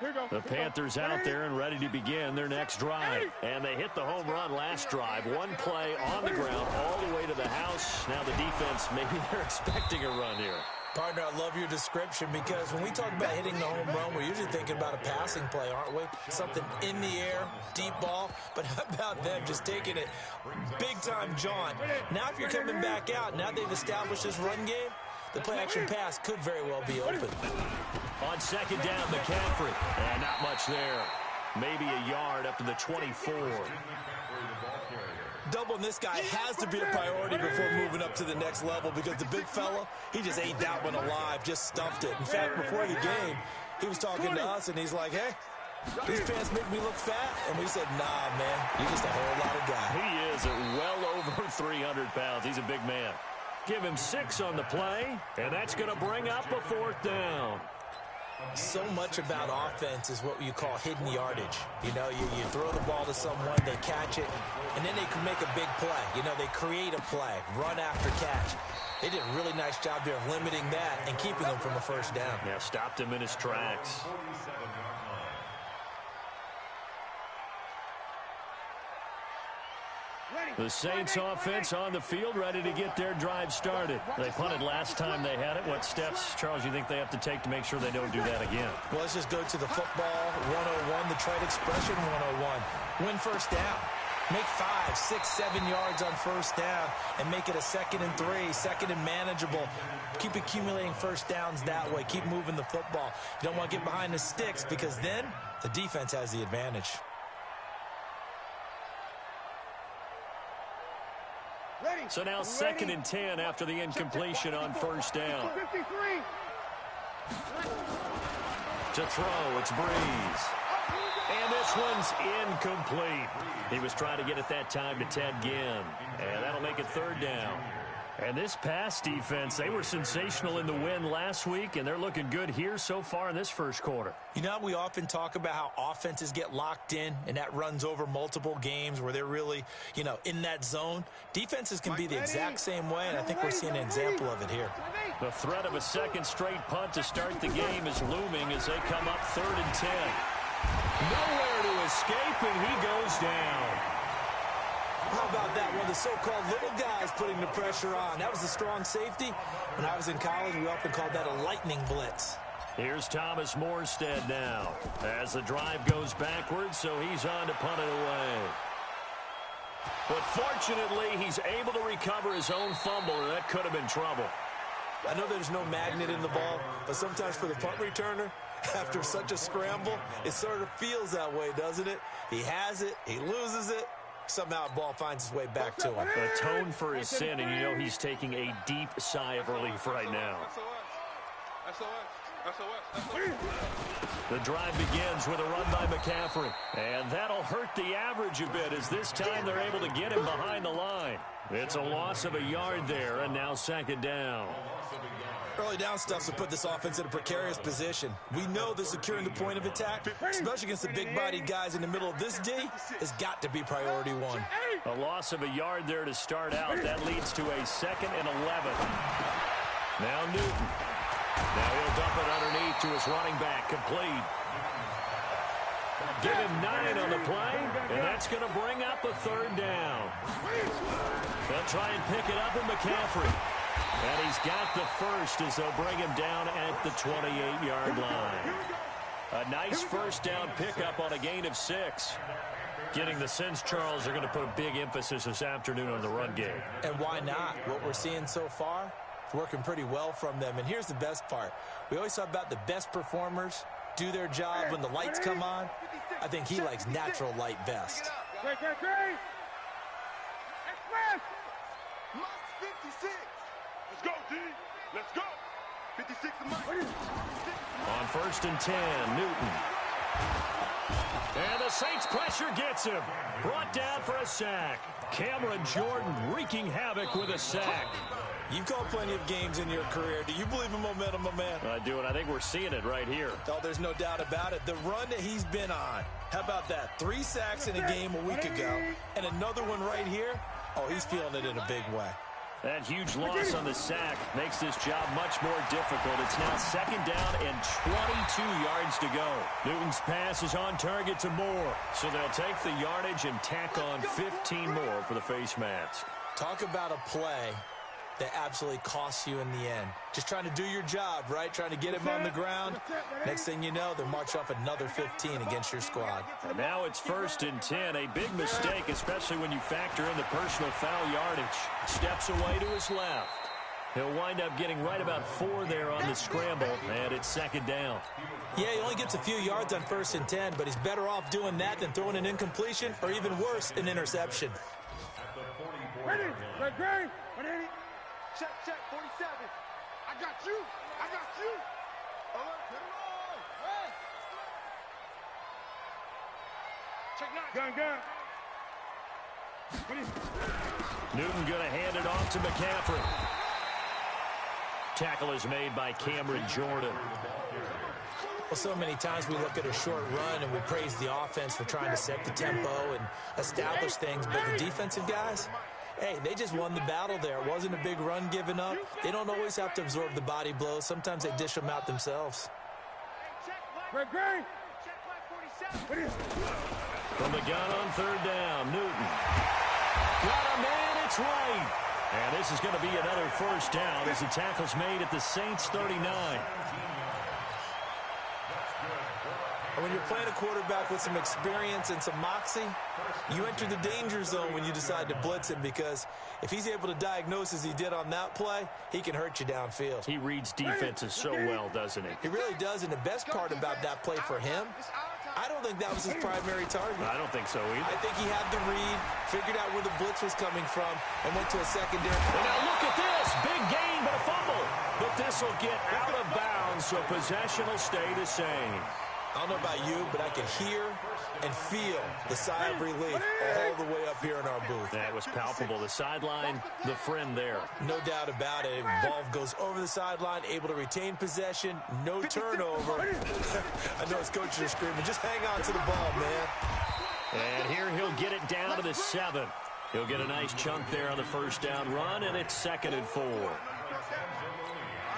The Panthers out there and ready to begin their next drive. And they hit the home run last drive. One play on the ground all the way to the house. Now the defense, maybe they're expecting a run here. Partner, I love your description because when we talk about hitting the home run, we're usually thinking about a passing play, aren't we? Something in the air, deep ball. But how about them just taking it big-time jaunt? Now if you're coming back out, now they've established this run game, the play-action pass could very well be open. On second down, McCaffrey. And not much there. Maybe a yard up to the 24. Doubling this guy has to be a priority before moving up to the next level because the big fella, he just ate that one alive, just stuffed it. In fact, before the game, he was talking to us, and he's like, hey, these pants make me look fat. And we said, nah, man, you're just a whole lot of guy. He is at well over 300 pounds. He's a big man. Give him 6 on the play, and that's going to bring up a 4th down. So much about offense is what you call hidden yardage. You know, you throw the ball to someone, they catch it, and then they can make a big play. You know, they create a play, run after catch. They did a really nice job there of limiting that and keeping him from a first down. Yeah, stopped him in his tracks. The Saints offense on the field, ready to get their drive started. They punted last time they had it. What steps, Charles, you think they have to take to make sure they don't do that again? Well, let's just go to the football 101, the trade expression 101. Win first down. Make 5, 6, 7 yards on first down and make it a 2nd and 3, 2nd and manageable. Keep accumulating first downs that way. Keep moving the football. You don't want to get behind the sticks because then the defense has the advantage. So now 2nd and 10 after the incompletion on first down. To throw, it's Breeze. And this one's incomplete. He was trying to get it that time to Ted Ginn. And that'll make it 3rd down. And this pass defense, they were sensational in the win last week, and they're looking good here so far in this first quarter. You know, we often talk about how offenses get locked in, and that runs over multiple games where they're really, you know, in that zone. Defenses can be the exact same way, and I think we're seeing an example of it here. The threat of a second straight punt to start the game is looming as they come up 3rd and 10. Nowhere to escape, and he goes down. How about that? One of the so-called little guys putting the pressure on. That was a strong safety. When I was in college, we often called that a lightning blitz. Here's Thomas Morstead now as the drive goes backwards, so he's on to punt it away. But fortunately, he's able to recover his own fumble, and that could have been trouble. I know there's no magnet in the ball, but sometimes for the punt returner, after such a scramble, it sort of feels that way, doesn't it? He has it, he loses it. Somehow the ball finds its way back to him. Atone for his sin, and you know he's taking a deep sigh of relief right now. The drive begins with a run by McCaffrey. And that'll hurt the average a bit as this time they're able to get him behind the line. It's a loss of a yard there, and now 2nd down. Early down stuff to put this offense in a precarious position. We know that securing the point of attack, especially against the big-bodied guys in the middle of this D, has got to be priority 1. A loss of a yard there to start out. That leads to a 2nd and 11. Now Newton. Now he'll dump it underneath to his running back, complete. Give him 9 on the play, and that's going to bring up a 3rd down. They'll try and pick it up with McCaffrey. And he's got the first as they'll bring him down at the 28-yard line. A nice first down pickup on a gain of 6. Getting the sense, Charles, they're going to put a big emphasis this afternoon on the run game. And why not? What we're seeing so far, it's working pretty well from them. And here's the best part. We always talk about the best performers do their job when the lights come on. I think he likes natural light best. Let's go, D. Let's go. 56 to Mike. On 1st and 10, Newton. And the Saints pressure gets him. Brought down for a sack. Cameron Jordan wreaking havoc with a sack. You've called plenty of games in your career. Do you believe in momentum, my man? I do, and I think we're seeing it right here. Oh, there's no doubt about it. The run that he's been on. How about that? 3 sacks in a game a week ago, and another one right here. Oh, he's feeling it in a big way. That huge loss on the sack makes this job much more difficult. It's now 2nd down and 22 yards to go. Newton's pass is on target to Moore, so they'll take the yardage and tack on 15 more for the face mask. Talk about a play that absolutely costs you in the end. Just trying to do your job, right? Trying to get him on the ground. Next thing you know, they'll march off another 15 against your squad. And now it's 1st and 10. A big mistake, especially when you factor in the personal foul yardage. Steps away to his left. He'll wind up getting right about 4 there on the scramble, and it's 2nd down. Yeah, he only gets a few yards on 1st and 10, but he's better off doing that than throwing an incompletion or even worse, an interception. Ready, ready, ready. Check, 47. I got you. Alert, get it on. Check 9. Gun. Newton going to hand it off to McCaffrey. Tackle is made by Cameron Jordan. Well, so many times we look at a short run and we praise the offense for trying to set the tempo and establish things, but the defensive guys, hey, they just won the battle there. It wasn't a big run given up. They don't always have to absorb the body blows. Sometimes they dish them out themselves. From the gun on 3rd down, Newton. Got a man, it's right. And this is going to be another 1st down as the tackle's made at the Saints 39. When you're playing a quarterback with some experience and some moxie, you enter the danger zone when you decide to blitz him, because if he's able to diagnose as he did on that play, he can hurt you downfield. He reads defenses so well, doesn't he? He really does, and the best part about that play for him, I don't think that was his primary target. I don't think so either. I think he had the read, figured out where the blitz was coming from, and went to a secondary. And now look at this. Big gain, but a fumble. But this will get out of bounds, so possession will stay the same. I don't know about you, but I can hear and feel the sigh of relief all the way up here in our booth. That was palpable. The sideline, the friend there. No doubt about it. Ball goes over the sideline, able to retain possession, no turnover. I know his coaches are screaming, just hang on to the ball, man. And here he'll get it down to the 7. He'll get a nice chunk there on the 1st down run, and it's 2nd and 4.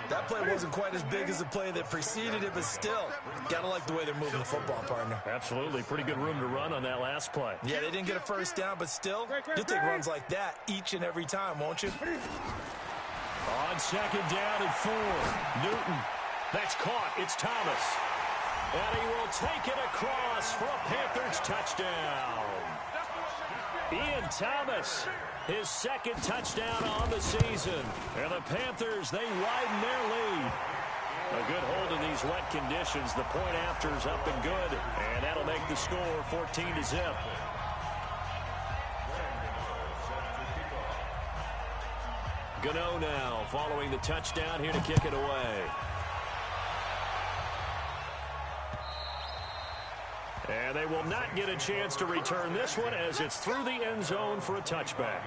That play wasn't quite as big as the play that preceded it, but still, gotta like the way they're moving the football, partner. Absolutely. Pretty good room to run on that last play. Yeah, they didn't get a 1st down, but still, you'll take runs like that each and every time, won't you? On 2nd down and 4. Newton. That's caught. It's Thomas. And he will take it across for a Panthers touchdown. Ian Thomas, his 2nd touchdown on the season. And the Panthers, they widen their lead. A good hold in these wet conditions. The point after's up and good. And that'll make the score 14-0. Gano now following the touchdown here to kick it away. And they will not get a chance to return this one as it's through the end zone for a touchback.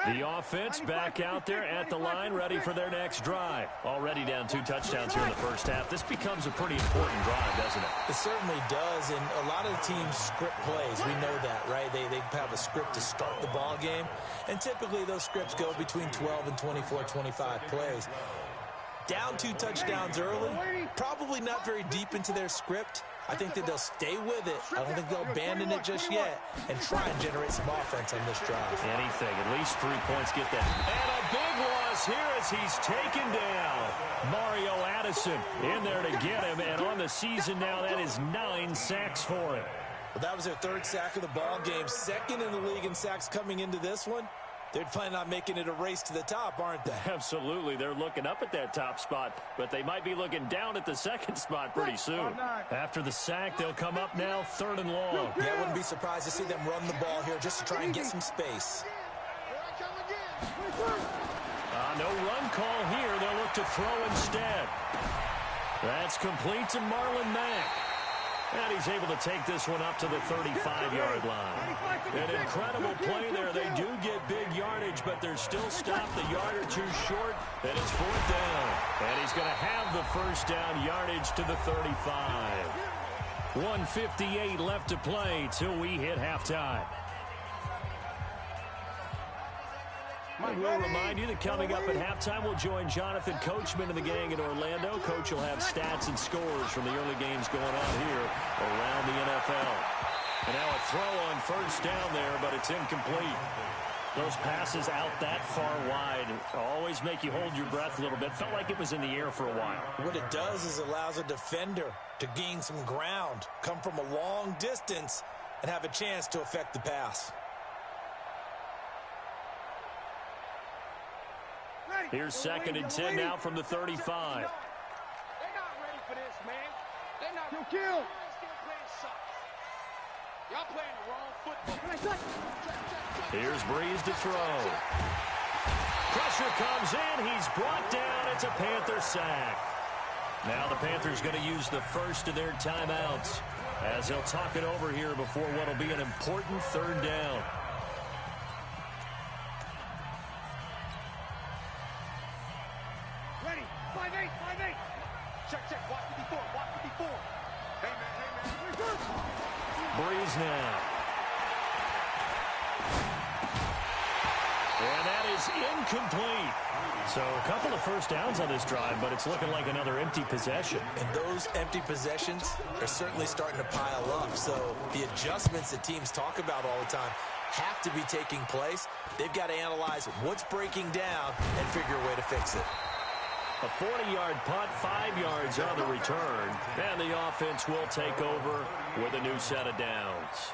The offense back out there at the line, ready for their next drive. Already down 2 touchdowns here in the 1st half. This becomes a pretty important drive, doesn't it? It certainly does, and a lot of the teams script plays. We know that, right? They have a script to start the ball game, and typically those scripts go between 12 and 24, 25 plays. Down 2 touchdowns early, probably not very deep into their script. I think that they'll stay with it. I don't think they'll abandon it just yet and try and generate some offense on this drive. Anything. At least 3 points get that. And a big loss here as he's taken down. Mario Addison in there to get him. And on the season now, that is 9 sacks for him. Well, that was their 3rd sack of the ball game. 2nd in the league in sacks coming into this one. They're planning on making it a race to the top, aren't they? Absolutely. They're looking up at that top spot, but they might be looking down at the 2nd spot pretty soon. After the sack, they'll come up now 3rd and long. Yeah, I wouldn't be surprised to see them run the ball here just to try and get some space. No run call here. They'll look to throw instead. That's complete to Marlon Mack. And he's able to take this one up to the 35-yard line. An incredible play there. They do get big yardage, but they're still stopped a yard or 2 short. And it's 4th down. And he's going to have the 1st down yardage to the 35. 1:58 left to play till we hit halftime. And we'll remind you that coming up at halftime, we'll join Jonathan Coachman and the gang in Orlando. Coach will have stats and scores from the early games going on here around the NFL. And now a throw on first down there, but it's incomplete. Those passes out that far wide always make you hold your breath a little bit. Felt like it was in the air for a while. What it does is allows a defender to gain some ground, come from a long distance, and have a chance to affect the pass. Here's 2nd and 10 now from the 35. They're not ready for this, man. They're not going to kill. Y'all playing the wrong football. Here's Breeze to throw. Pressure comes in. He's brought down. It's a Panther sack. Now the Panthers going to use the first of their timeouts as they'll talk it over here before what will be an important 3rd down. Ready. 5-8, 5-8. Check. Watch the before. Hey, man. Breeze now. And that is incomplete. So a couple of first downs on this drive, but it's looking like another empty possession. And those empty possessions are certainly starting to pile up. So the adjustments that teams talk about all the time have to be taking place. They've got to analyze what's breaking down and figure a way to fix it. A 40-yard punt, 5 yards on the return. And the offense will take over with a new set of downs.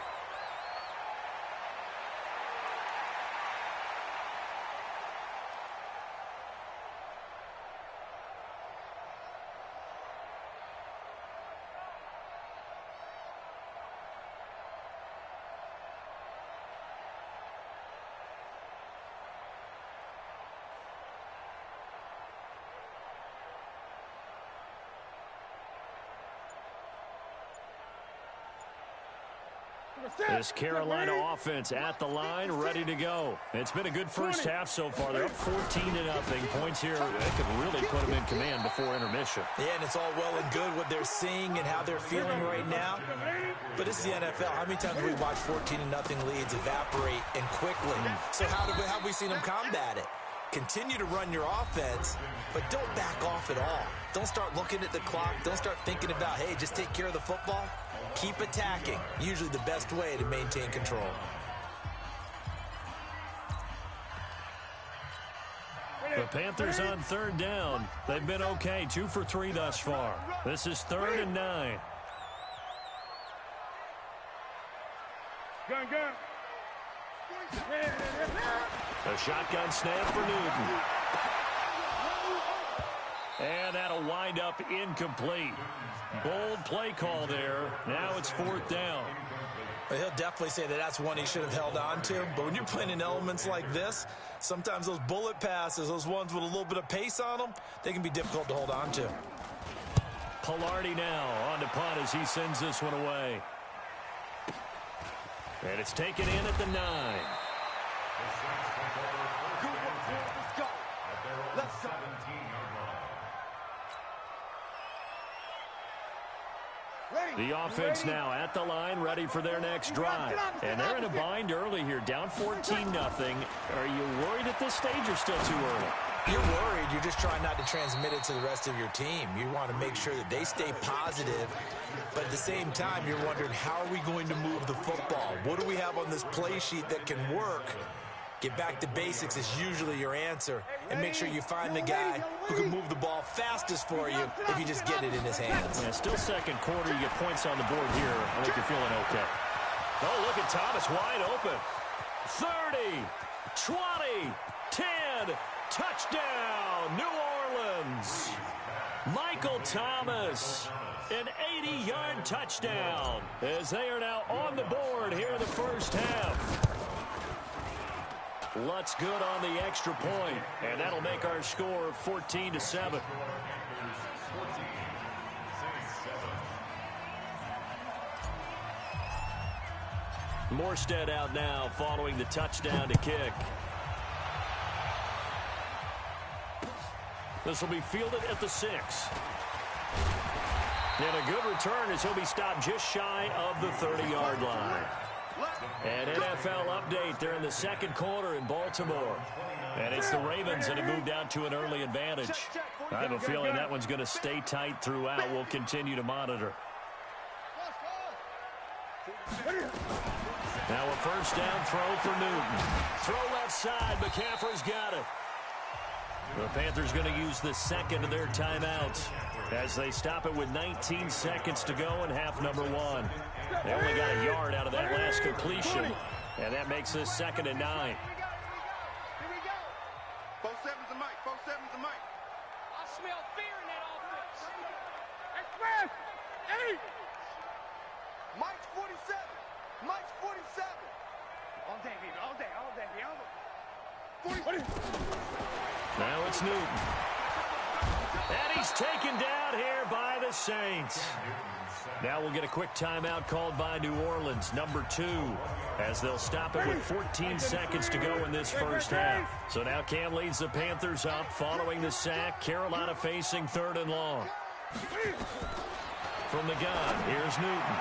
This Carolina offense at the line, ready to go. It's been a good first half so far. They're up 14-0. Points here, they could really put them in command before intermission. Yeah, and it's all well and good what they're seeing and how they're feeling right now. But this is the NFL. How many times have we watched 14-0 leads evaporate and quickly? So how have we seen them combat it? Continue to run your offense, but don't back off at all. Don't start looking at the clock. Don't start thinking about, hey, just take care of the football. Keep attacking. Usually the best way to maintain control. The Panthers on 3rd down. They've been okay. 2 for 3 thus far. This is 3rd and 9. Gun. A shotgun snap for Newton. And that'll wind up incomplete. Bold play call there. Now it's 4th down. Well, he'll definitely say that that's one he should have held on to. But when you're playing in elements like this, sometimes those bullet passes, those ones with a little bit of pace on them, they can be difficult to hold on to. Pilardi now on to punt as he sends this one away. And it's taken in at the 9. Let's go. The offense now at the line, ready for their next drive. And they're in a bind early here, down 14-0. Are you worried at this stage or still too early? You're worried. You're just trying not to transmit it to the rest of your team. You want to make sure that they stay positive. But at the same time, you're wondering, how are we going to move the football? What do we have on this play sheet that can work? Get back to basics is usually your answer. And make sure you find the guy who can move the ball fastest for you if you just get it in his hands. Yeah, still 2nd quarter. You get points on the board here. I think you're feeling okay. Oh, look at Thomas wide open. 30, 20, 10, touchdown, New Orleans. Michael Thomas, an 80-yard touchdown as they are now on the board here in the first half. Lutz good on the extra point, and that'll make our score 14-7. Morstead out now following the touchdown to kick. This will be fielded at the 6. And a good return as he'll be stopped just shy of the 30-yard line. An NFL update. They're in the second quarter in Baltimore. And it's the Ravens that have moved out to an early advantage. I have a feeling that one's going to stay tight throughout. We'll continue to monitor. Now a first down throw for Newton. Throw left side. McCaffrey's got it. The Panthers going to use the second of their timeouts as they stop it with 19 seconds to go in half number one. They only got a yard out of that last completion, and that makes this 2nd and 9. Here we go. 4-7's the mic. 4-7's the mic. I smell fear in that offense. Express. 8. Mike's 47. Mike's 47. All day, baby. All day. All day. All day. 40. Now it's Newton. And he's taken down here by the Saints. Now we'll get a quick timeout called by New Orleans, number 2, as they'll stop it with 14 seconds to go in this first half. So now Cam leads the Panthers up following the sack. Carolina facing 3rd and long. From the gun, here's Newton.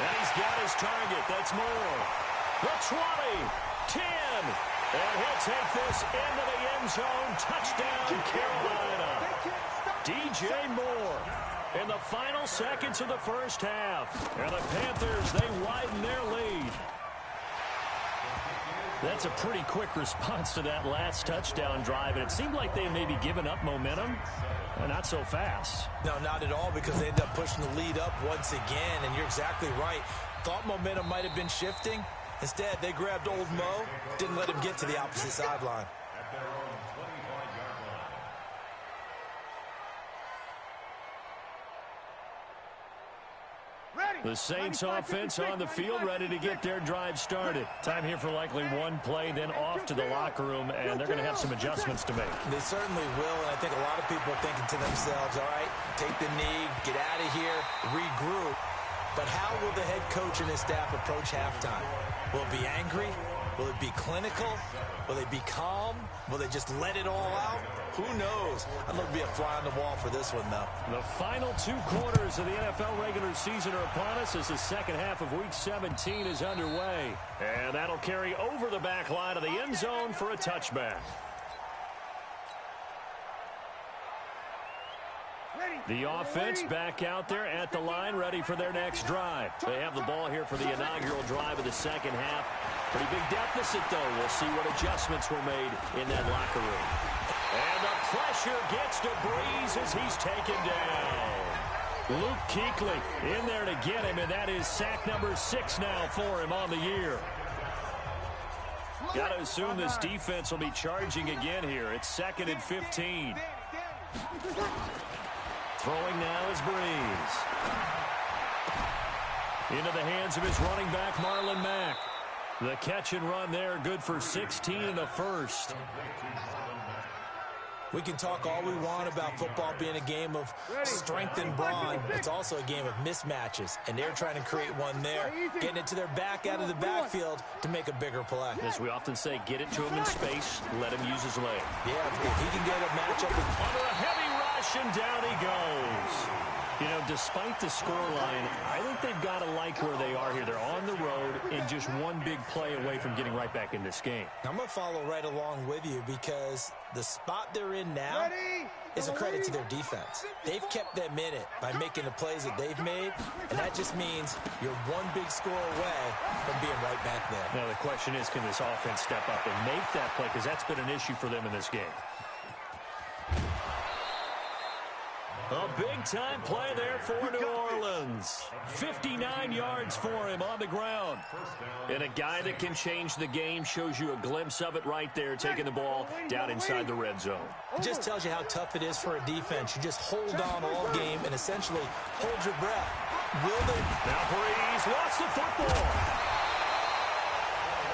And he's got his target. That's Moore. The 20, 10. And he'll take this into the end zone. Touchdown, Carolina. DJ Moore in the final seconds of the first half. And the Panthers, they widen their lead. That's a pretty quick response to that last touchdown drive. And it seemed like they had maybe given up momentum. Not so fast. No, not at all, because they ended up pushing the lead up once again. And you're exactly right. Thought momentum might have been shifting. Instead, they grabbed old Mo, didn't let him get to the opposite sideline. The Saints offense on the field, ready to get their drive started. Time here for likely one play, then off to the locker room, and they're going to have some adjustments to make. They certainly will, and I think a lot of people are thinking to themselves, all right, take the knee, get out of here, regroup. But how will the head coach and his staff approach halftime? Will it be angry? Will it be clinical? Will they be calm? Will they just let it all out? Who knows? I'd love to be a fly on the wall for this one, though. The final 2 quarters of the NFL regular season are upon us as the second half of Week 17 is underway. And that'll carry over the back line of the end zone for a touchback. The offense back out there at the line, ready for their next drive. They have the ball here for the inaugural drive of the second half. Pretty big deficit, though. We'll see what adjustments were made in that locker room. And the pressure gets to Breeze as he's taken down. Luke Kuechly in there to get him, and that is sack number 6 now for him on the year. Got to assume this defense will be charging again here. It's 2nd and 15. Throwing now is Breeze. Into the hands of his running back, Marlon Mack. The catch and run there, good for 16 and a first. We can talk all we want about football being a game of strength and brawn. It's also a game of mismatches, and they're trying to create one there, getting it to their back out of the backfield to make a bigger play. As we often say, get it to him in space, let him use his leg. Yeah, if he can get a matchup under a heavy rush, and down he goes. You know, despite the scoreline, I think they've got to like where they are here. They're on the road and just one big play away from getting right back in this game. I'm going to follow right along with you because the spot they're in now is a credit to their defense. They've kept them in it by making the plays that they've made, and that just means you're one big score away from being right back there. Now, the question is, can this offense step up and make that play? Because that's been an issue for them in this game. A big-time play there for New Orleans. 59 yards for him on the ground. And a guy that can change the game, shows you a glimpse of it right there, taking the ball down inside the red zone. It just tells you how tough it is for a defense. You just hold on all game and essentially hold your breath. Will they? Now Breeze lost the football.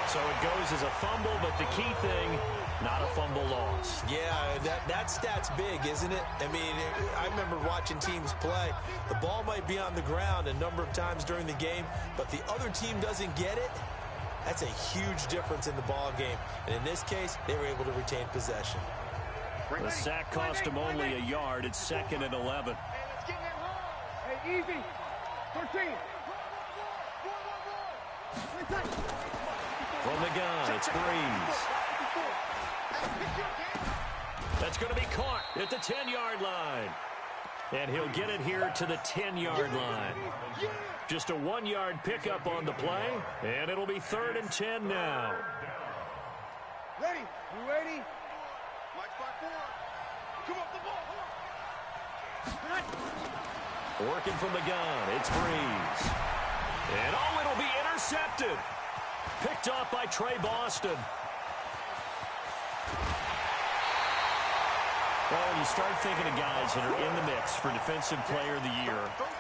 So it goes as a fumble, but the key thing, not a fumble loss. Yeah, that stat's big, isn't it? I mean, I remember watching teams play. The ball might be on the ground a number of times during the game, but the other team doesn't get it. That's a huge difference in the ball game. And in this case, they were able to retain possession. The sack cost them only a yard. It's 2nd and 11. easy. 13. From the gun, it's Breeze. That's going to be caught at the 10-yard line. And he'll get it here to the 10-yard line. Just a 1-yard pickup on the play, and it'll be 3rd and 10 now. Ready? You ready? March by 4. Come up the ball. Working from the gun, it's Breeze. And oh, it'll be intercepted. Picked off by Trey Boston. Well, when you start thinking of guys that are in the mix for Defensive Player of the Year,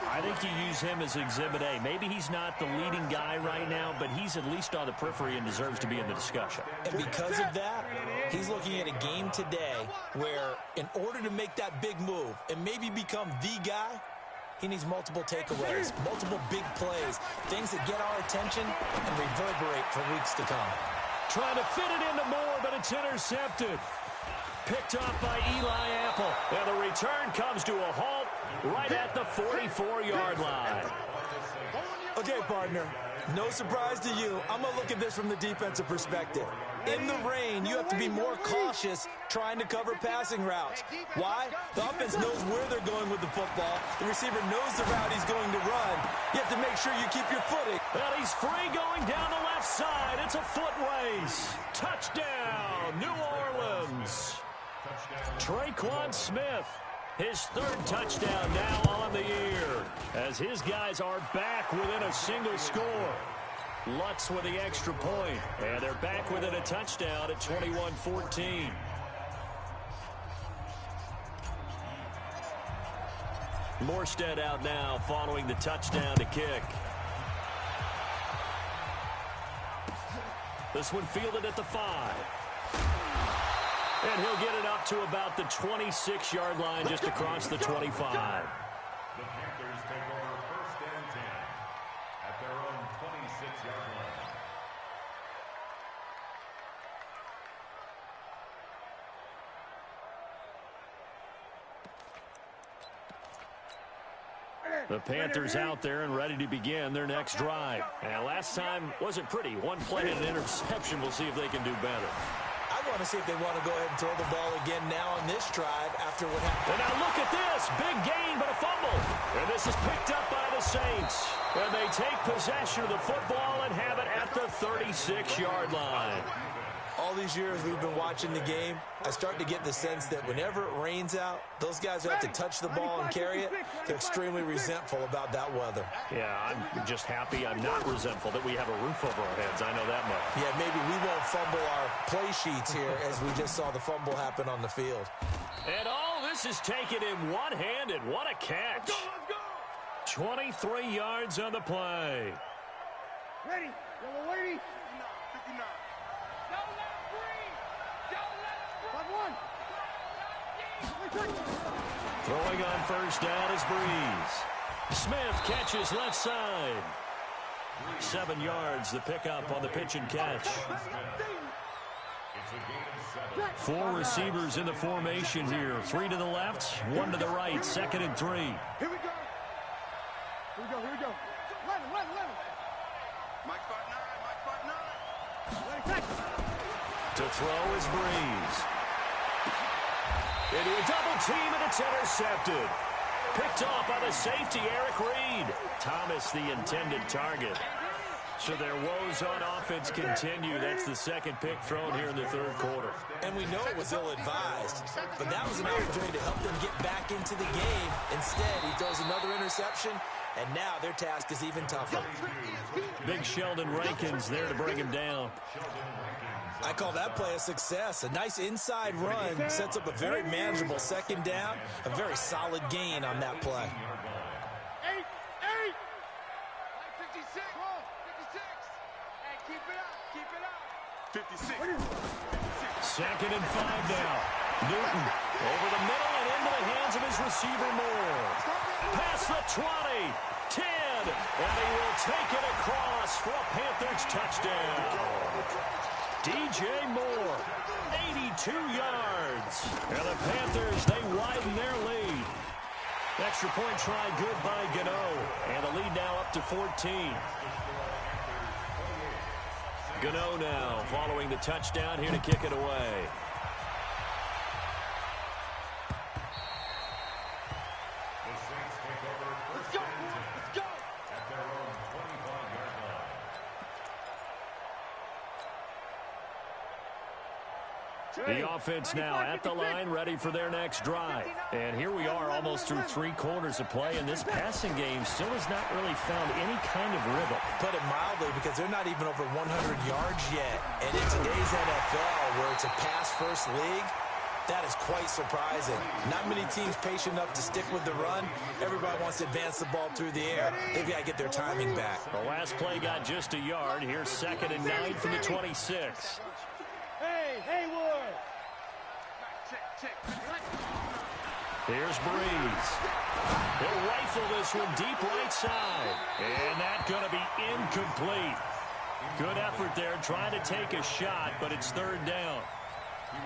I think you use him as Exhibit A. Maybe he's not the leading guy right now, but he's at least on the periphery and deserves to be in the discussion. And because of that, he's looking at a game today where in order to make that big move and maybe become the guy, he needs multiple takeaways, multiple big plays, things that get our attention and reverberate for weeks to come. Trying to fit it into Moore, but it's intercepted. Picked up by Eli Apple. And the return comes to a halt right at the 44-yard line. Okay, partner, no surprise to you. I'm going to look at this from the defensive perspective. In the rain, you have to be more cautious trying to cover passing routes. Why? The offense knows where they're going with the football. The receiver knows the route he's going to run. You have to make sure you keep your footing. Well, he's free going down the left side. It's a foot race. Touchdown, New Orleans. Traquan Smith, his 3rd touchdown now on the year, as his guys are back within a single score. Lutz with the extra point, and they're back within a touchdown at 21-14. Morstead out now following the touchdown to kick. This one fielded at the 5. And he'll get it up to about the 26-yard line just across the 25. The Panthers take over 1st and 10 at their own 26-yard line. The Panthers out there and ready to begin their next drive. And last time wasn't pretty. One play and an interception. We'll see if they can do better. I want to see if they want to go ahead and throw the ball again now on this drive after what happened. And now look at this. Big gain, but a fumble. And this is picked up by the Saints. And they take possession of the football and have it at the 36-yard line. All these years we've been watching the game, I start to get the sense that whenever it rains out, those guys who have to touch the ball and carry it, they're extremely resentful about that weather. Yeah, I'm just happy I'm not resentful that we have a roof over our heads. I know that much. Yeah, maybe we won't fumble our play sheets here as we just saw the fumble happen on the field. And all this is taken in one-handed. What a catch. 23 yards on the play. Ready? Yellow lady. 59. Throwing on 1st down is Breeze. Smith catches left side. 7 yards, the pickup on the pitch and catch. 4 receivers in the formation here. 3 to the left, 1 to the right. 2nd and 3. Here we go. Here we go. Here we go. 11. Mike 5'9". To throw is Breeze. Into a double team, and it's intercepted. Picked off by the safety, Eric Reed. Thomas, the intended target. So their woes on offense continue. That's the 2nd pick thrown here in the 3rd quarter. And we know it was ill-advised, but that was an opportunity to help them get back into the game. Instead, he throws another interception, and now their task is even tougher. Big Sheldon Rankins there to bring him down. I call that play a success. A nice inside run sets up a very manageable 2nd down. A very solid gain on that play. 8. 56. 56. Hey, keep it up. 56. 2nd and 5 now. Newton over the middle and into the hands of his receiver Moore. Past the 20. 10. And he will take it across for a Panthers touchdown. DJ Moore, 82 yards. And the Panthers, they widen their lead. Extra point try good by Gano. And the lead now up to 14. Gano now following the touchdown here to kick it away. The offense now at the line, ready for their next drive. And here we are almost through 3 quarters of play, and this passing game still has not really found any kind of rhythm. Put it mildly, because they're not even over 100 yards yet. And in today's NFL, where it's a pass-first league, that is quite surprising. Not many teams patient enough to stick with the run. Everybody wants to advance the ball through the air. They've got to get their timing back. The last play got just a yard. Here's 2nd and 9 from the 26. Hey, Haywood! Here's Breeze. He'll rifle this one deep right side. And that's going to be incomplete. Good effort there trying to take a shot, but it's 3rd down.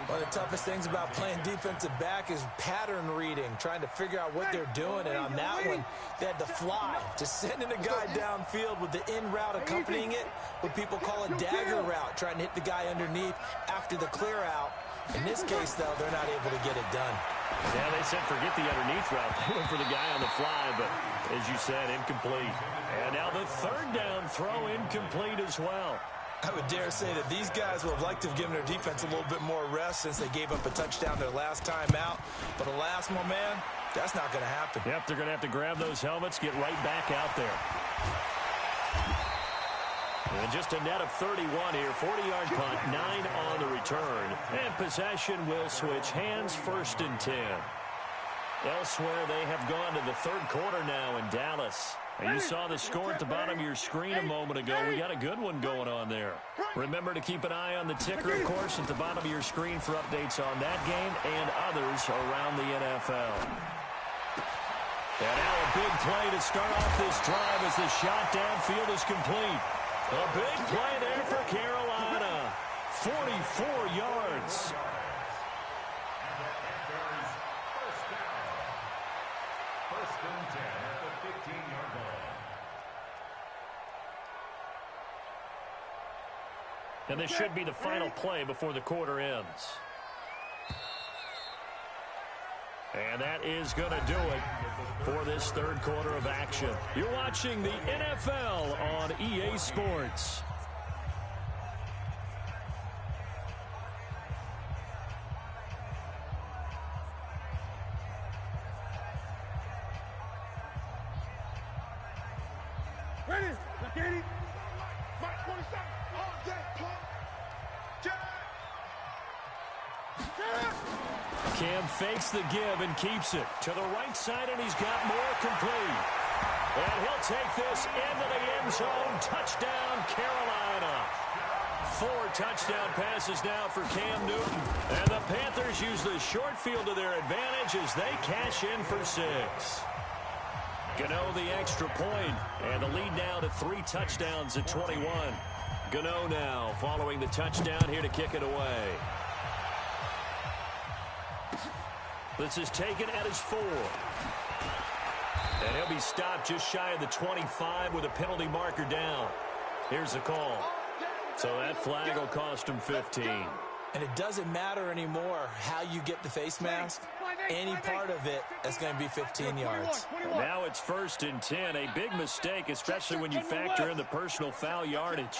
One of the toughest things about playing defensive back is pattern reading, trying to figure out what they're doing. And on that one, they had to fly, just sending a guy downfield with the in route accompanying it, what people call a dagger route, trying to hit the guy underneath after the clear out. In this case, though, they're not able to get it done. Yeah, they said forget the underneath route. They went for the guy on the fly, but as you said, incomplete. And now the 3rd down throw incomplete as well. I would dare say that these guys would have liked to have given their defense a little bit more rest since they gave up a touchdown their last time out. But alas, my man, that's not going to happen. Yep, they're going to have to grab those helmets, get right back out there. And just a net of 31 here, 40-yard punt, 9 on the return. And possession will switch hands, 1st and 10. Elsewhere, they have gone to the 3rd quarter now in Dallas. And you saw the score at the bottom of your screen a moment ago. We got a good one going on there. Remember to keep an eye on the ticker, of course, at the bottom of your screen for updates on that game and others around the NFL. And now a big play to start off this drive as the shot downfield is complete. A big play there for Carolina. 44 yards. And this should be the final play before the quarter ends. And that is going to do it for this 3rd quarter of action. You're watching the NFL on EA Sports. Ready? Ready? Mike 27. All day, pump. Cam fakes the give and keeps it to the right side, and he's got more complete. And he'll take this into the end zone. Touchdown, Carolina. 4 touchdown passes now for Cam Newton. And the Panthers use the short field to their advantage as they cash in for 6. Gano the extra point, and the lead now to 3 touchdowns at 21. Gano now following the touchdown here to kick it away. This is taken at his 4. And he'll be stopped just shy of the 25 with a penalty marker down. Here's the call. So that flag will cost him 15. And it doesn't matter anymore how you get the face mask. Any part of it, that's going to be 15 yards. Now it's 1st and 10. A big mistake, especially when you factor in the personal foul yardage.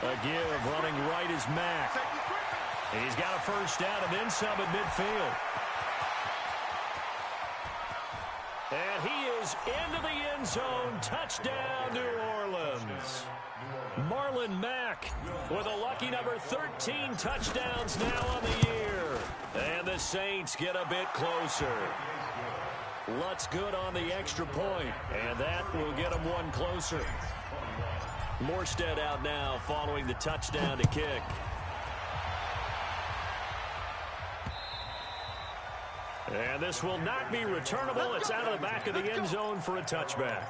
A give running right is Mack. He's got a 1st down and then some at midfield. And he is into the end zone. Touchdown, New Orleans. Marlon Mack with a lucky number 13 touchdowns now on the year. And the Saints get a bit closer. Lutz good on the extra point, and that will get them 1 closer. Morstead out now following the touchdown to kick. And this will not be returnable. It's out of the back of the end zone for a touchback.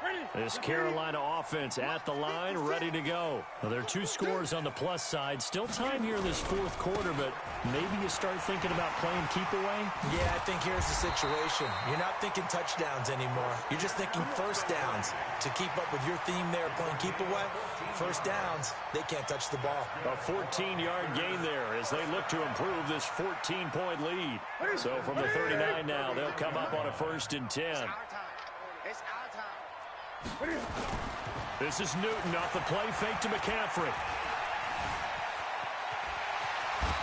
Ready? This Carolina offense at the line, ready to go. Well, there are 2 scores on the plus side. Still time here in this 4th quarter, but maybe you start thinking about playing keep away? Yeah, I think here's the situation. You're not thinking touchdowns anymore. You're just thinking first downs. To keep up with your theme there, playing keep away, first downs, they can't touch the ball. A 14-yard gain there as they look to improve this 14-point lead. So from the 39 now, they'll come up on a 1st and 10. It's our time. It's our time. This is Newton off the play fake to McCaffrey.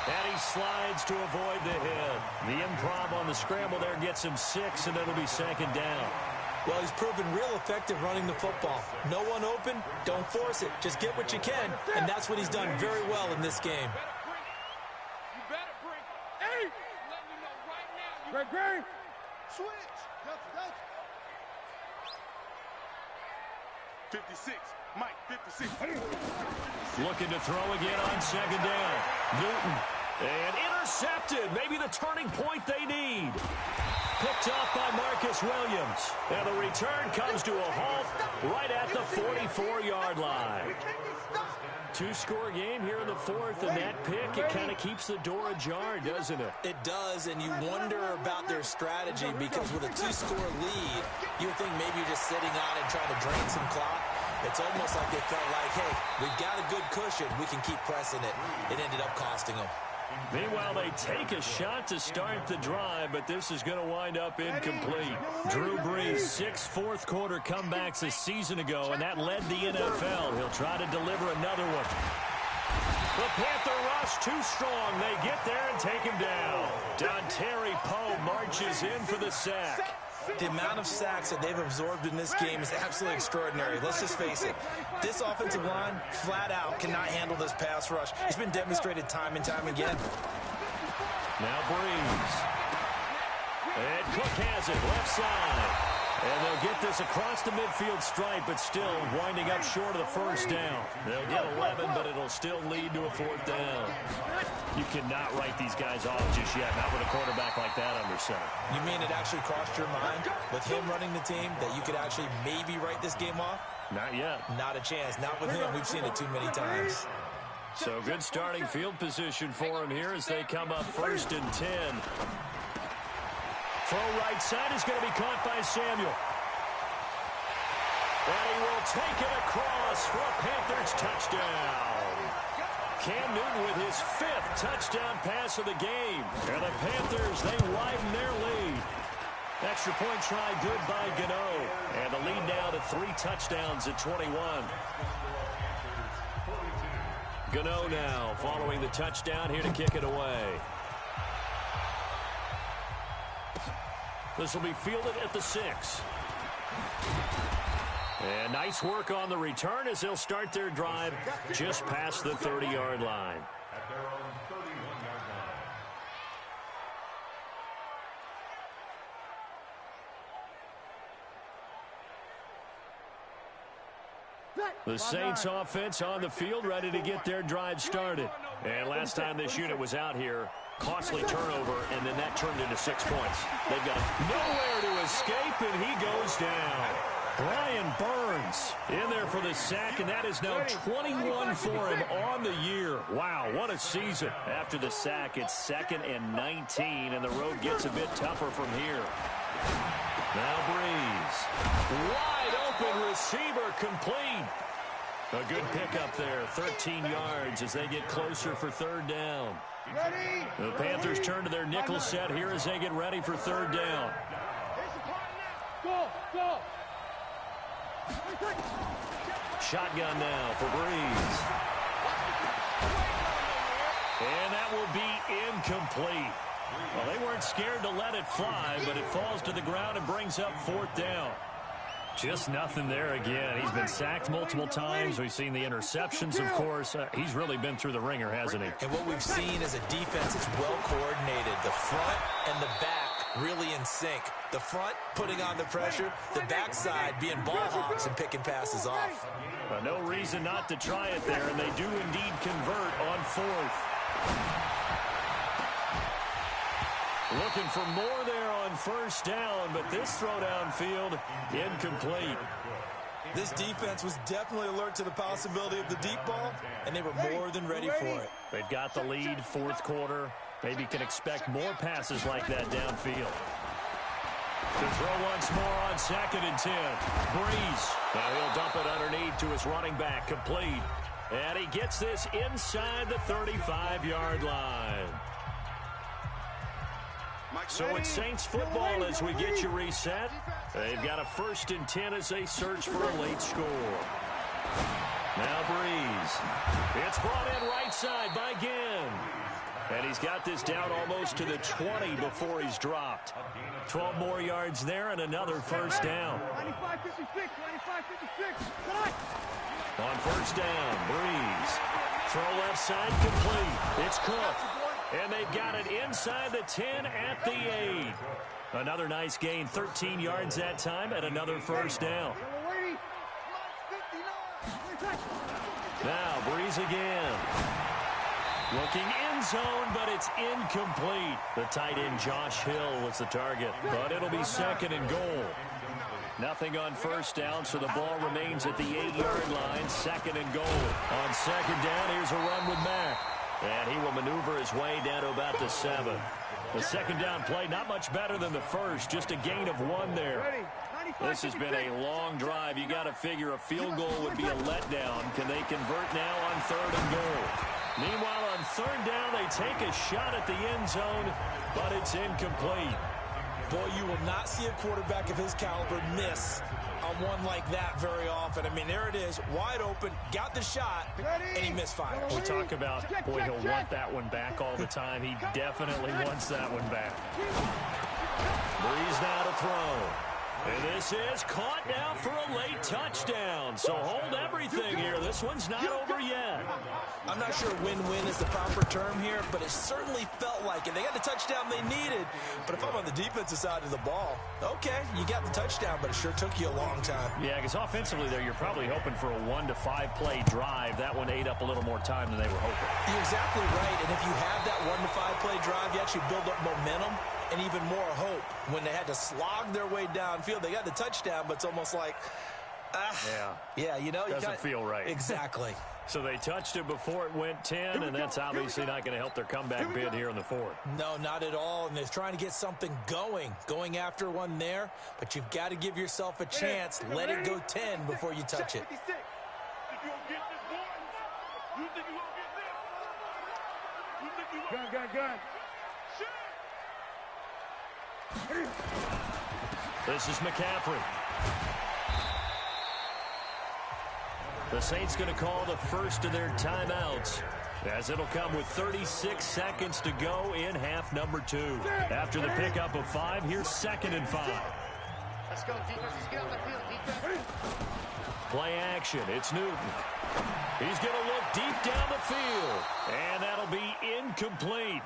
And he slides to avoid the hit. The improv on the scramble there gets him 6, and it'll be 2nd down. Well, he's proven real effective running the football. No one open, don't force it. Just get what you can, and that's what he's done very well in this game. You better bring it. Hey! Let me know right now. Greg! Switch! 56. Mike, 56. Looking to throw again on 2nd down. Newton. And intercepted. Maybe the turning point they need. Picked off by Marcus Williams. And the return comes to a halt right at the 44-yard line. 2-score game here in the 4th, and that pick, it kind of keeps the door ajar, doesn't it? It does, and you wonder about their strategy because with a 2-score lead, you would think maybe you're just sitting on it trying to drain some clock. It's almost like they felt like, hey, we've got a good cushion. We can keep pressing it. It ended up costing them. Meanwhile, they take a shot to start the drive, but this is going to wind up incomplete. Drew Brees, 6 fourth-quarter comebacks a season ago, and that led the NFL. He'll try to deliver another one. The Panther rush too strong. They get there and take him down. Dontari Poe marches in for the sack. The amount of sacks that they've absorbed in this game is absolutely extraordinary. Let's just face it. This offensive line, flat out, cannot handle this pass rush. It's been demonstrated time and time again. Now Brees. And Cook has it, left side. And they'll get this across the midfield stripe, but still winding up short of the 1st down. They'll get 11, but it'll still lead to a 4th down. You cannot write these guys off just yet, not with a quarterback like that under center. You mean it actually crossed your mind with him running the team that you could actually maybe write this game off? Not yet. Not a chance. Not with him. We've seen it too many times. So good starting field position for him here as they come up 1st and 10. Throw right side is going to be caught by Samuel. And he will take it across for a Panthers touchdown. Cam Newton with his 5th touchdown pass of the game. And the Panthers, they widen their lead. Extra point try good by Gano. And the lead now to 3 touchdowns at 21. Gano now following the touchdown here to kick it away. This will be fielded at the 6. And nice work on the return as they'll start their drive just past the 30-yard line. At their own 31-yard line. The Saints offense on the field ready to get their drive started. And last time this unit was out here, costly turnover, and then that turned into 6 points. They've got nowhere to escape, and he goes down. Brian Burns in there for the sack, and that is now 21 for him on the year. Wow, what a season. After the sack, it's 2nd and 19, and the road gets a bit tougher from here. Now Brees. Wide open receiver complete. A good pickup there, 13 yards as they get closer for 3rd down. Ready? The Panthers turn to their nickel set here as they get ready for 3rd down. Go, go. Shotgun now for Brees. And that will be incomplete. Well, they weren't scared to let it fly, but it falls to the ground and brings up 4th down. Just nothing there again. He's been sacked multiple times. We've seen the interceptions, of course. He's really been through the ringer, hasn't he? And what we've seen is a defense that's well coordinated. The front and the back really in sync. The front putting on the pressure, the backside being ball hawks and picking passes off. Well, no reason not to try it there, and they do indeed convert on 4th. Looking for more there on 1st down, but this throw downfield incomplete. This defense was definitely alert to the possibility of the deep ball, and they were more than ready for it. They've got the lead, fourth quarter. Maybe can expect more passes like that downfield. To throw once more on 2nd and 10. Breeze. Now he'll dump it underneath to his running back, complete. And he gets this inside the 35-yard line. So it's Saints football as we get you reset. They've got a 1st and 10 as they search for a late score. Now Breeze. It's brought in right side by Ginn. And he's got this down almost to the 20 before he's dropped. 12 more yards there and another 1st down. 95-56, 95-56. On 1st down, Breeze. Throw left side complete. It's Cook. And they've got it inside the 10 at the 8. Another nice gain, 13 yards that time, and another 1st down. Now, Breeze again. Looking end zone, but it's incomplete. The tight end, Josh Hill, was the target, but it'll be 2nd and goal. Nothing on 1st down, so the ball remains at the 8-yard line, 2nd and goal. On 2nd down, here's a run with Mack. And he will maneuver his way down to about the 7. The 2nd down play, not much better than the first, just a gain of 1 there. This has been a long drive. You got to figure a field goal would be a letdown. Can they convert now on 3rd and goal? Meanwhile, on 3rd down, they take a shot at the end zone, but it's incomplete. Boy, you will not see a quarterback of his caliber miss on one like that very often. I mean, there it is, wide open, got the shot, and he misfires. We talk about, boy, he'll want that one back all the time. He definitely wants that one back. Breeze now to throw. And this is caught now for a late touchdown. So hold everything here. This one's not over yet. I'm not sure win-win is the proper term here, but it certainly felt like it. They got the touchdown they needed, but if I'm on the defensive side of the ball, okay, you got the touchdown, but it sure took you a long time. Yeah, because offensively there, you're probably hoping for a 1 to 5 play drive. That one ate up a little more time than they were hoping. You're exactly right, and if you have that 1 to 5 play drive, you actually build up momentum and even more hope. When they had to slog their way downfield, they got the touchdown, but it's almost like, yeah, you know, doesn't feel right. Exactly. So they touched it before it went 10, and that's obviously not going to help their comeback bid here in the 4th. No, not at all, and they're trying to get something going after one there, but you've got to give yourself a chance. Let it go 10 before you touch it. Gun. This is McCaffrey. The Saints going to call the first of their timeouts, as it'll come with 36 seconds to go in half number 2. After the pickup of 5, here's 2nd and 5. Let's go, defense. Let's get on the field, defense. Play action. It's Newton. He's going to look deep down the field, and that'll be incomplete.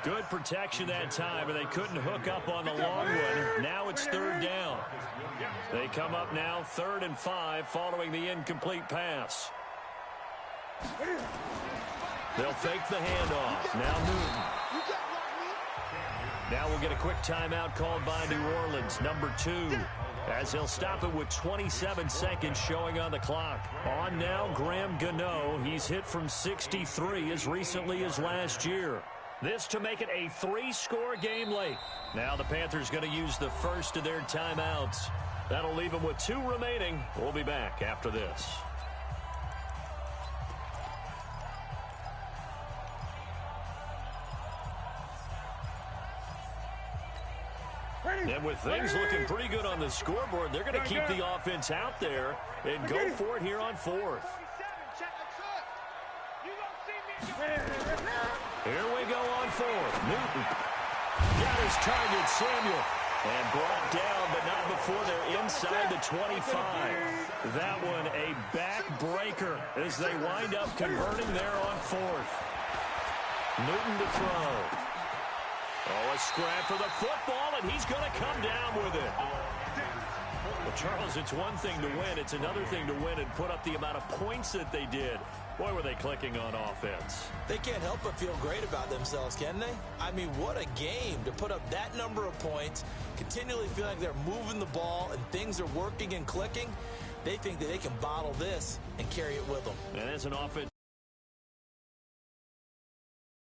Good protection that time, and they couldn't hook up on the long one. Now it's 3rd down. They come up now 3rd and 5 following the incomplete pass. They'll fake the handoff. Now Newton. Now we'll get a quick timeout called by New Orleans, number 2, as he'll stop it with 27 seconds showing on the clock. On now, Graham Gano. He's hit from 63 as recently as last year. This to make it a 3-score game late. Now the Panthers going to use the first of their timeouts. That'll leave them with 2 remaining. We'll be back after this. And with things looking pretty good on the scoreboard, they're going to keep the offense out there and go for it here on 4th. Here we go on 4th. Newton got his target, Samuel, and brought down, but not before they're inside the 25. That one a backbreaker as they wind up converting there on 4th. Newton to throw. Oh, a scrap for the football, and he's going to come down with it. Well, Charles, it's one thing to win. It's another thing to win and put up the amount of points that they did. Boy, were they clicking on offense. They can't help but feel great about themselves, can they? I mean, what a game to put up that number of points, continually feeling like they're moving the ball and things are working and clicking. They think that they can bottle this and carry it with them. And as an offense.